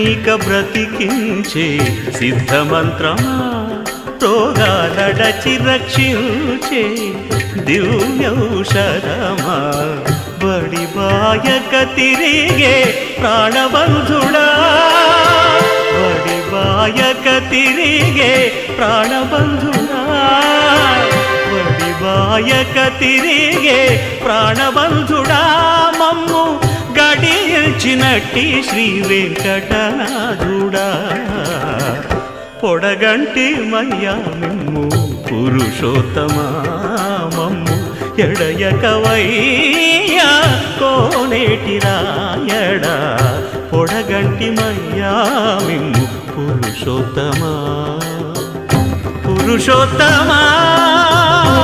ఇక బ్రతికించే సిద్ధమంత్రమా రోగాలడచి రక్షించే దివ్యౌషధమా బడిబాయక తిరిగే ప్రాణబంధుడా బడిబాయక తిరిగే ప్రాణబంధుడా బడిబాయక తిరిగే ప్రాణబంధుడా మమ్ము గడిచినట్టి శ్రీ వెంకటనాథుడా పొడగంటి మయ్యా మిమ్ము పురుషోత్తమా మమ్ము ఎడయకవయ్యా కోనేటి రాయడా పొడగంటి మయ్యా మిమ్ము పురుషోత్తమా పురుషోత్తమా